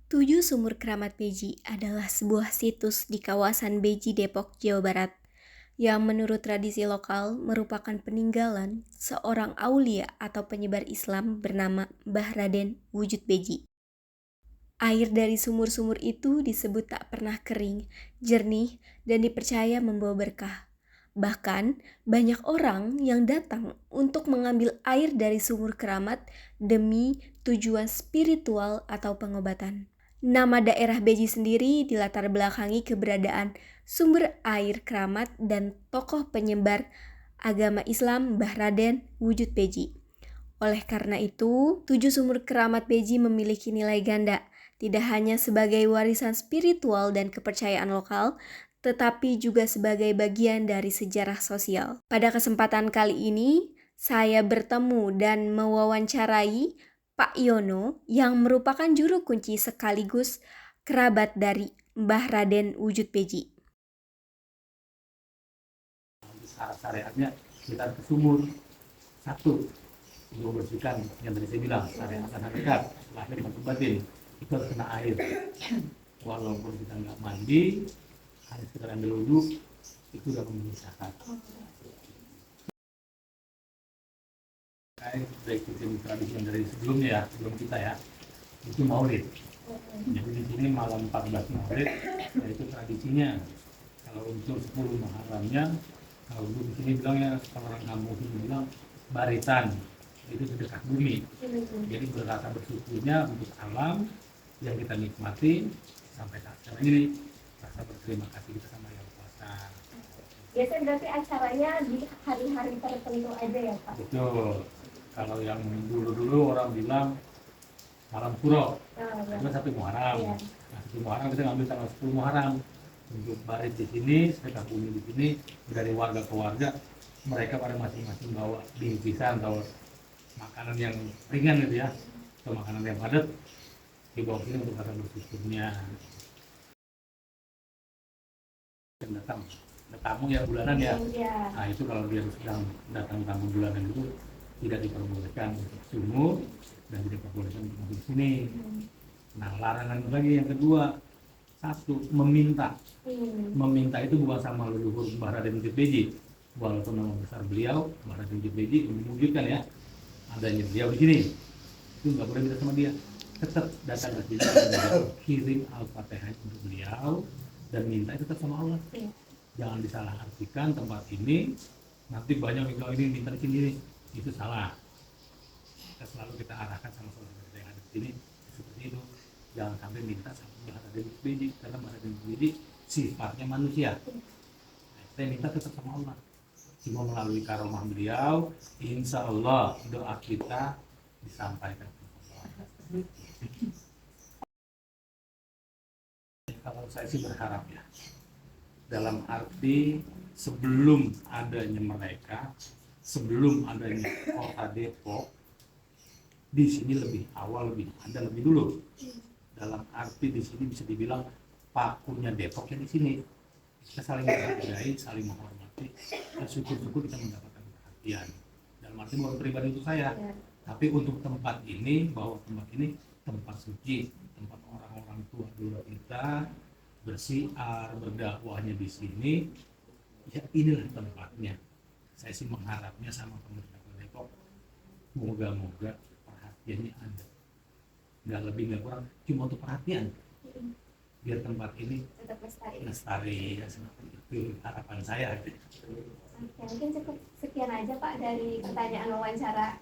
Tujuh Sumur Keramat Beji adalah sebuah situs di kawasan Beji, Depok, Jawa Barat, yang menurut tradisi lokal merupakan peninggalan seorang aulia atau penyebar Islam bernama Mbah Raden Wujud Beji. Air dari sumur-sumur itu disebut tak pernah kering, jernih, dan dipercaya membawa berkah. Bahkan, banyak orang yang datang untuk mengambil air dari sumur keramat demi tujuan spiritual atau pengobatan. Nama daerah Beji sendiri dilatar belakangi keberadaan sumber air keramat dan tokoh penyebar agama Islam Mbah Raden Wujud Beji. Oleh karena itu, tujuh sumur keramat Beji memiliki nilai ganda, tidak hanya sebagai warisan spiritual dan kepercayaan lokal, tetapi juga sebagai bagian dari sejarah sosial. Pada kesempatan kali ini, saya bertemu dan mewawancarai Pak Yono yang merupakan juru kunci sekaligus kerabat dari Mbah Raden Wujud Beji. Syariatnya kita ke sumur satu untuk membersihkan yang tadi saya bilang syariat dan hakikat lahir batin batin itu harus kena air walaupun kita nggak mandi hanya sekedar ambil wudhu itu udah memenuhi syarat. Saya sudah ikutin tradisi yang dari sebelumnya ya, sebelum kita ya, itu Maulid. Jadi di sini malam 14 Maulid yaitu tradisinya. Kalau untuk 10 Muharramnya, kalau di sini bilangnya orang kampung sini bilang baritan, itu sedekah bumi. Jadi berasa bersyukurnya untuk alam yang kita nikmati sampai saat ini, rasa berterima kasih kita sama yang kuasa. Biasanya berarti acaranya di hari-hari tertentu aja ya Pak? Betul. Kalau yang dulu-dulu orang bilang malam Suro, itu 1 Muharram. Iya. Nah, 1 Muharram kita ngambil tanggal 10 Muharram untuk barit di sini, sedekah bumi di sini dari warga ke warga. Mereka pada masing-masing bawa bingkisan atau makanan yang ringan gitu ya, atau makanan yang padat dibawa sini untuk rasa bersyukurnya. Yang datang, ada tamu yang bulanan ya. Iya. Nah itu kalau dia sedang datang tamu bulanan itu tidak diperbolehkan untuk sumur dan tidak diperbolehkan untuk masuk sini. Nah larangan lagi yang kedua, satu meminta. Meminta itu bukan sama leluhur Mbah Raden Wujud Beji, walaupun nama besar beliau Mbah Raden Wujud Beji menunjukkan ya adanya beliau di sini, itu nggak boleh minta sama dia. Tetap datang ke sini kirim Al-Fatihah untuk beliau dan minta itu tetap sama Allah. Jangan disalahartikan tempat ini, nanti banyak yang bilang ini minta di sini, itu salah. Kita arahkan sama saudara kita yang ada di sini seperti itu. Jangan sampai minta sama Mbah Raden Wujud Beji, karena Mbah Raden Wujud Beji sifatnya manusia. Saya minta tetap sama Allah. Cuma melalui karomah beliau, insya Allah doa kita disampaikan. Kalau saya sih berharap ya, dalam arti sebelum adanya mereka, sebelum adanya kota Depok, di sini lebih awal, lebih ada lebih dulu. Dalam arti di sini bisa dibilang pakunya Depok yang di sini. Kita saling menghargai, saling menghormati, dan syukur-syukur kita mendapatkan perhatian. Dalam arti bukan pribadi untuk saya, tapi untuk tempat ini, bahwa tempat ini tempat suci, tempat orang-orang tua dulu kita bersiar, berdakwahnya di sini. Ya inilah tempatnya. Saya sih mengharapnya sama pemerintah Depok, moga-moga perhatiannya ada. Nggak lebih nggak kurang, cuma untuk perhatian. Biar tempat ini Tetap lestari ya, seperti itu harapan saya. Oke, mungkin cukup sekian aja Pak dari pertanyaan wawancara